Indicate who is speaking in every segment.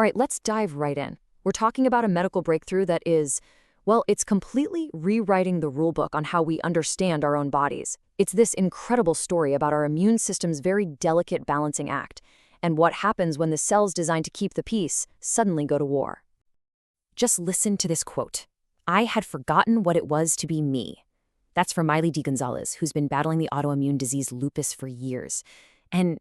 Speaker 1: All right, let's dive right in. We're talking about a medical breakthrough that is, well, it's completely rewriting the rulebook on how we understand our own bodies. It's this incredible story about our immune system's very delicate balancing act, and what happens when the cells designed to keep the peace suddenly go to war. Just listen to this quote. "I had forgotten what it was to be me." That's from Miley D. Gonzalez, who's been battling the autoimmune disease lupus for years. And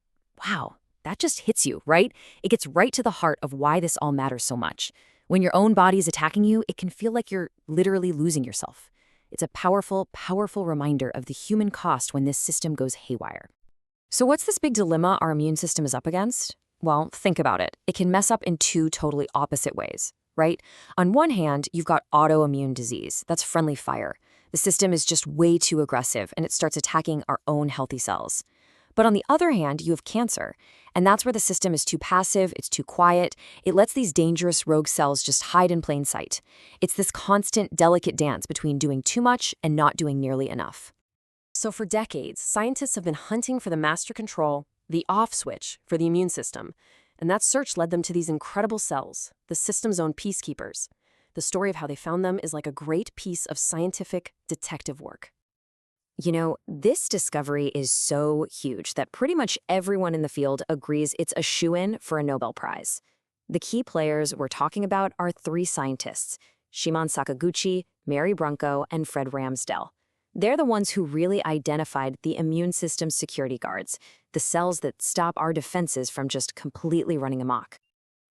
Speaker 1: wow, that just hits you, right? It gets right to the heart of why this all matters so much. When your own body is attacking you, it can feel like you're literally losing yourself. It's a powerful, powerful reminder of the human cost when this system goes haywire. So what's this big dilemma our immune system is up against? Well, think about it. It can mess up in two totally opposite ways, right? On one hand, you've got autoimmune disease. That's friendly fire. The system is just way too aggressive, and it starts attacking our own healthy cells. But on the other hand, you have cancer, and that's where the system is too passive, it's too quiet, it lets these dangerous rogue cells just hide in plain sight. It's this constant, delicate dance between doing too much and not doing nearly enough. So for decades, scientists have been hunting for the master control, the off switch for the immune system, and that search led them to these incredible cells, the system's own peacekeepers. The story of how they found them is like a great piece of scientific detective work. You know, this discovery is so huge that pretty much everyone in the field agrees it's a shoo-in for a Nobel Prize. The key players we're talking about are three scientists, Shimon Sakaguchi, Mary Brunko, and Fred Ramsdell. They're the ones who really identified the immune system's security guards, the cells that stop our defenses from just completely running amok.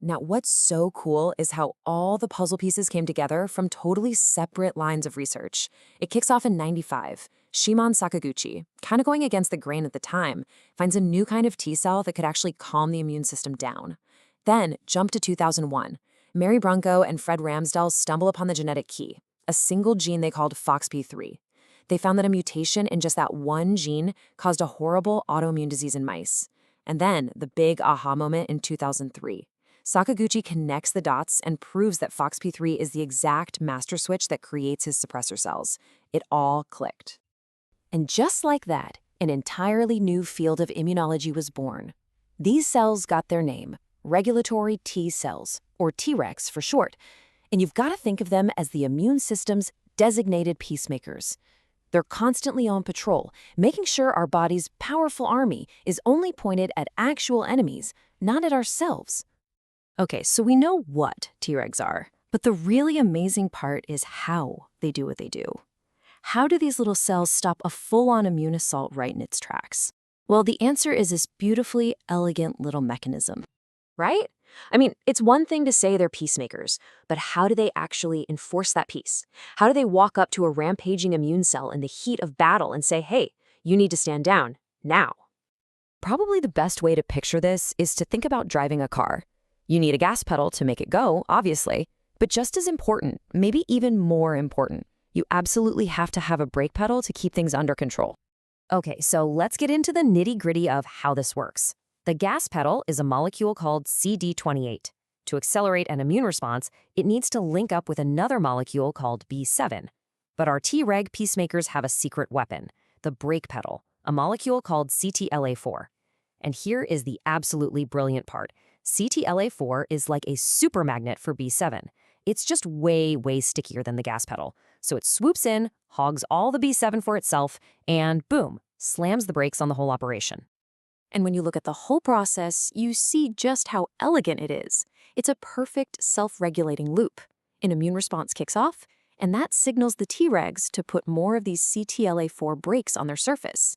Speaker 1: Now, what's so cool is how all the puzzle pieces came together from totally separate lines of research. It kicks off in '95. Shimon Sakaguchi, kind of going against the grain at the time, finds a new kind of T-cell that could actually calm the immune system down. Then, jump to 2001. Mary Brunko and Fred Ramsdell stumble upon the genetic key, a single gene they called FOXP3. They found that a mutation in just that one gene caused a horrible autoimmune disease in mice. And then, the big aha moment in 2003. Sakaguchi connects the dots and proves that FOXP3 is the exact master switch that creates his suppressor cells. It all clicked. And just like that, an entirely new field of immunology was born. These cells got their name, regulatory T cells, or Tregs for short, and you've got to think of them as the immune system's designated peacemakers. They're constantly on patrol, making sure our body's powerful army is only pointed at actual enemies, not at ourselves. Okay, so we know what Tregs are, but the really amazing part is how they do what they do. How do these little cells stop a full-on immune assault right in its tracks? Well, the answer is this beautifully elegant little mechanism, right? I mean, it's one thing to say they're peacemakers, but how do they actually enforce that peace? How do they walk up to a rampaging immune cell in the heat of battle and say, hey, you need to stand down, now? Probably the best way to picture this is to think about driving a car. You need a gas pedal to make it go, obviously, but just as important, maybe even more important, you absolutely have to have a brake pedal to keep things under control. Okay, so let's get into the nitty-gritty of how this works. The gas pedal is a molecule called CD28. To accelerate an immune response, it needs to link up with another molecule called B7. But our Treg peacemakers have a secret weapon, the brake pedal, a molecule called CTLA4. And here is the absolutely brilliant part. CTLA4 is like a super magnet for B7. It's just way, way stickier than the gas pedal. So it swoops in, hogs all the B7 for itself, and boom, slams the brakes on the whole operation. And when you look at the whole process, you see just how elegant it is. It's a perfect self-regulating loop. An immune response kicks off, and that signals the Tregs to put more of these CTLA4 brakes on their surface.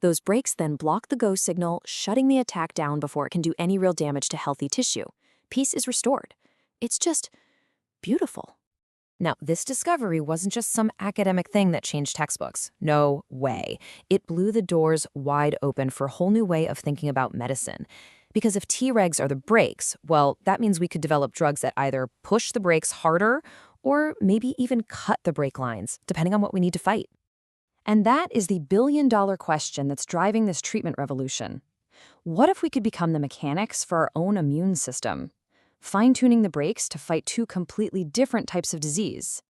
Speaker 1: Those brakes then block the go signal, shutting the attack down before it can do any real damage to healthy tissue. Peace is restored. It's just beautiful. Now, this discovery wasn't just some academic thing that changed textbooks. No way. It blew the doors wide open for a whole new way of thinking about medicine. Because if Tregs are the brakes, well, that means we could develop drugs that either push the brakes harder or maybe even cut the brake lines, depending on what we need to fight. And that is the billion-dollar question that's driving this treatment revolution. What if we could become the mechanics for our own immune system? Fine-tuning the brakes to fight two completely different types of disease.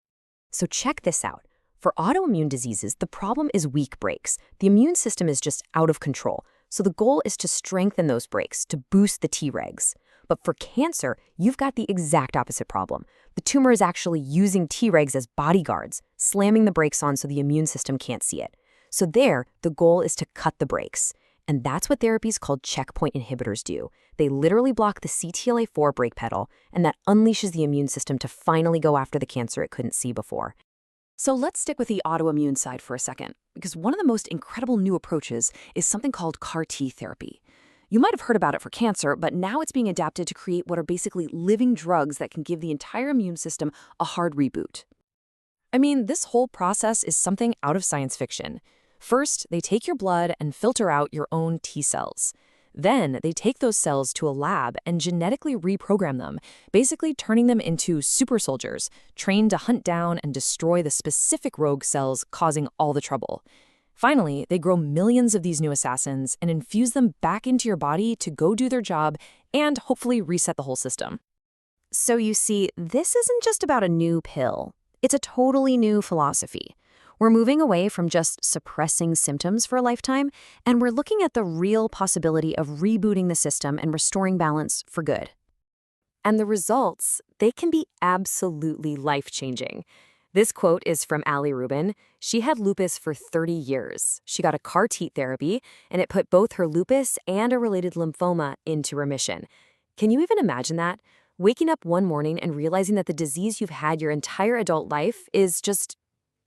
Speaker 1: So check this out. For autoimmune diseases, the problem is weak brakes. The immune system is just out of control. So the goal is to strengthen those brakes, to boost the Tregs. But for cancer, you've got the exact opposite problem. The tumor is actually using Tregs as bodyguards, slamming the brakes on so the immune system can't see it. So there, the goal is to cut the brakes. And that's what therapies called checkpoint inhibitors do. They literally block the CTLA-4 brake pedal, and that unleashes the immune system to finally go after the cancer it couldn't see before. So let's stick with the autoimmune side for a second, because one of the most incredible new approaches is something called CAR-T therapy. You might have heard about it for cancer, but now it's being adapted to create what are basically living drugs that can give the entire immune system a hard reboot. I mean, this whole process is something out of science fiction. First, they take your blood and filter out your own T cells. Then, they take those cells to a lab and genetically reprogram them, basically turning them into super soldiers, trained to hunt down and destroy the specific rogue cells causing all the trouble. Finally, they grow millions of these new assassins and infuse them back into your body to go do their job and hopefully reset the whole system. So you see, this isn't just about a new pill. It's a totally new philosophy. We're moving away from just suppressing symptoms for a lifetime, and we're looking at the real possibility of rebooting the system and restoring balance for good. And the results, they can be absolutely life-changing. This quote is from Ali Rubin. She had lupus for 30 years. She got a CAR-T therapy, and it put both her lupus and a related lymphoma into remission. Can you even imagine that? Waking up one morning and realizing that the disease you've had your entire adult life is just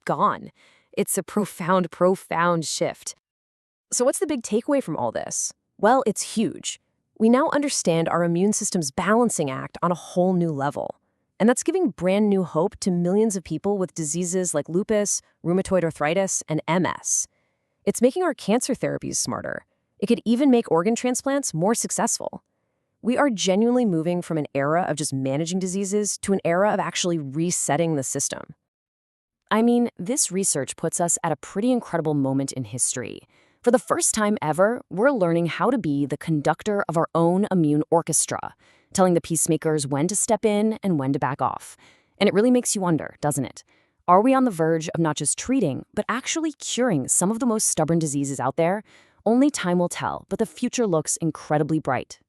Speaker 1: gone. It's a profound, profound shift. So what's the big takeaway from all this? Well, it's huge. We now understand our immune system's balancing act on a whole new level. And that's giving brand new hope to millions of people with diseases like lupus, rheumatoid arthritis, and MS. It's making our cancer therapies smarter. It could even make organ transplants more successful. We are genuinely moving from an era of just managing diseases to an era of actually resetting the system. I mean, this research puts us at a pretty incredible moment in history. For the first time ever, we're learning how to be the conductor of our own immune orchestra, telling the peacemakers when to step in and when to back off. And it really makes you wonder, doesn't it? Are we on the verge of not just treating, but actually curing some of the most stubborn diseases out there? Only time will tell, but the future looks incredibly bright.